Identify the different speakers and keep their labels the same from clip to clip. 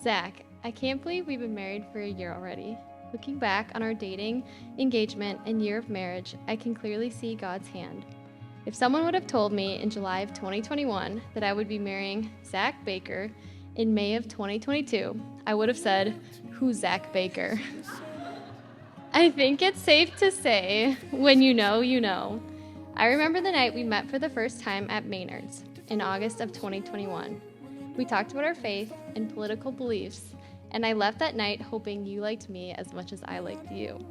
Speaker 1: Zach, I can't believe we've been married for a year already. Looking back on our dating, engagement, and year of marriage, I can clearly see God's hand. If someone would have told me in July of 2021 that I would be marrying Zach Baker in May of 2022, I would have said, "Who's Zach Baker?" I think it's safe to say, when you know, you know. I remember the night we met for the first time at Maynard's in August of 2021. We talked about our faith and political beliefs, and I left that night hoping you liked me as much as I liked you.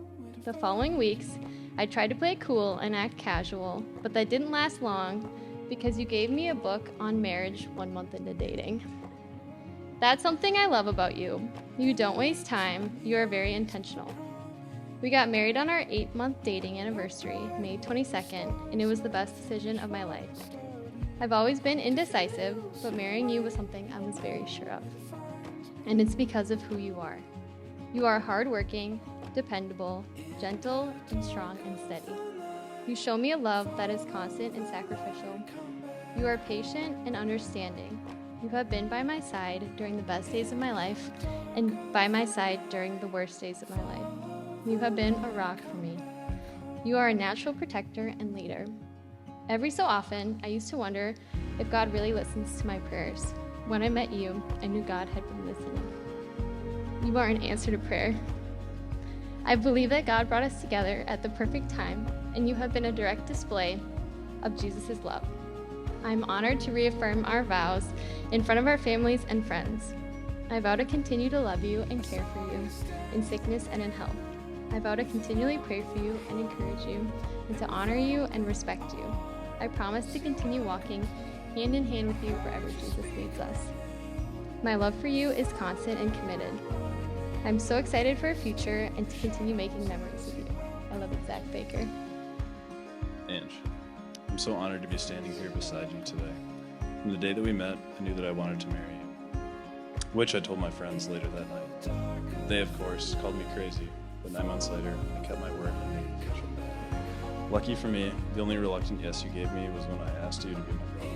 Speaker 1: The following weeks, I tried to play it cool and act casual, but that didn't last long because you gave me a book on marriage 1 month into dating. That's something I love about you. You don't waste time, you are very intentional. We got married on our 8-month dating anniversary, May 22nd, and it was the best decision of my life. I've always been indecisive, but marrying you was something I was very sure of. And it's because of who you are. You are hardworking, dependable, gentle, and strong and steady. You show me a love that is constant and sacrificial. You are patient and understanding. You have been by my side during the best days of my life and by my side during the worst days of my life. You have been a rock for me. You are a natural protector and leader. Every so often, I used to wonder if God really listens to my prayers. When I met you, I knew God had been listening. You are an answer to prayer. I believe that God brought us together at the perfect time, and you have been a direct display of Jesus' love. I'm honored to reaffirm our vows in front of our families and friends. I vow to continue to love you and care for you in sickness and in health. I vow to continually pray for you and encourage you, and to honor you and respect you. I promise to continue walking hand in hand with you wherever Jesus leads us. My love for you is constant and committed. I'm so excited for a future and to continue making memories with you. I love you, Zach Baker.
Speaker 2: Ange, I'm so honored to be standing here beside you today. From the day that we met, I knew that I wanted to marry you, which I told my friends later that night. They, of course, called me crazy, but 9 months later, I kept my word and made it official. Lucky for me, the only reluctant yes you gave me was when I asked you to be my brother.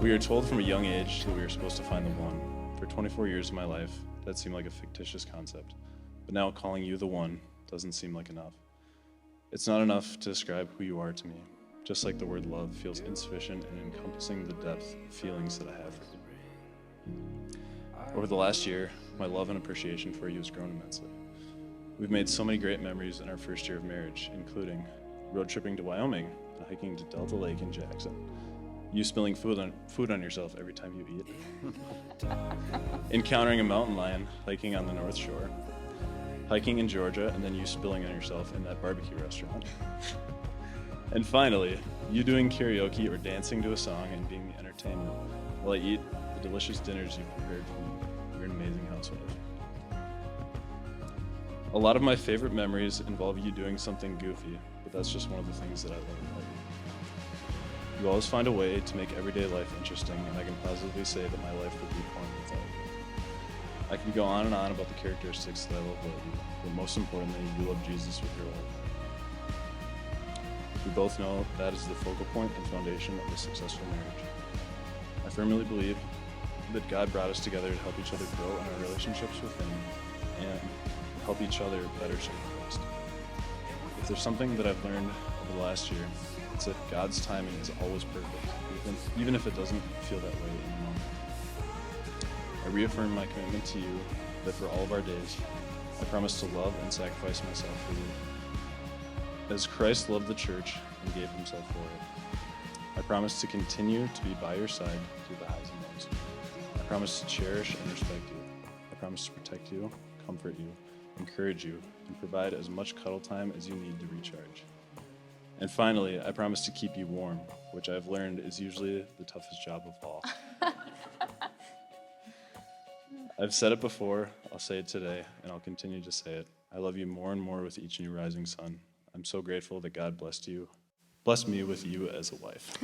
Speaker 2: We were told from a young age that we were supposed to find the one. For 24 years of my life, that seemed like a fictitious concept. But now calling you the one doesn't seem like enough. It's not enough to describe who you are to me, just like the word love feels insufficient in encompassing the depth of feelings that I have for you. Over the last year, my love and appreciation for you has grown immensely. We've made so many great memories in our first year of marriage, including road tripping to Wyoming and hiking to Delta Lake in Jackson. You spilling food on yourself every time you eat. Encountering a mountain lion hiking on the North Shore. Hiking in Georgia and then you spilling on yourself in that barbecue restaurant. And finally, you doing karaoke or dancing to a song and being the entertainment while I eat the delicious dinners you've prepared for me. You're an amazing housewife. A lot of my favorite memories involve you doing something goofy, but that's just one of the things that I love about you. You always find a way to make everyday life interesting, and I can positively say that my life would be fun without you. I could go on and on about the characteristics that I love about you, but most importantly, you love Jesus with your life. We both know that is the focal point and foundation of a successful marriage. I firmly believe that God brought us together to help each other grow in our relationships with Him and help each other better serve Christ. If there's something that I've learned over the last year, it's that God's timing is always perfect, even if it doesn't feel that way in the moment. I reaffirm my commitment to you that for all of our days, I promise to love and sacrifice myself for you. As Christ loved the church and gave Himself for it, I promise to continue to be by your side through the highs and lows. I promise to cherish and respect you. I promise to protect you, comfort you, encourage you, and provide as much cuddle time as you need to recharge. And finally, I promise to keep you warm, which I've learned is usually the toughest job of all. I've said it before, I'll say it today, and I'll continue to say it. I love you more and more with each new rising sun. I'm so grateful that God blessed me with you as a wife.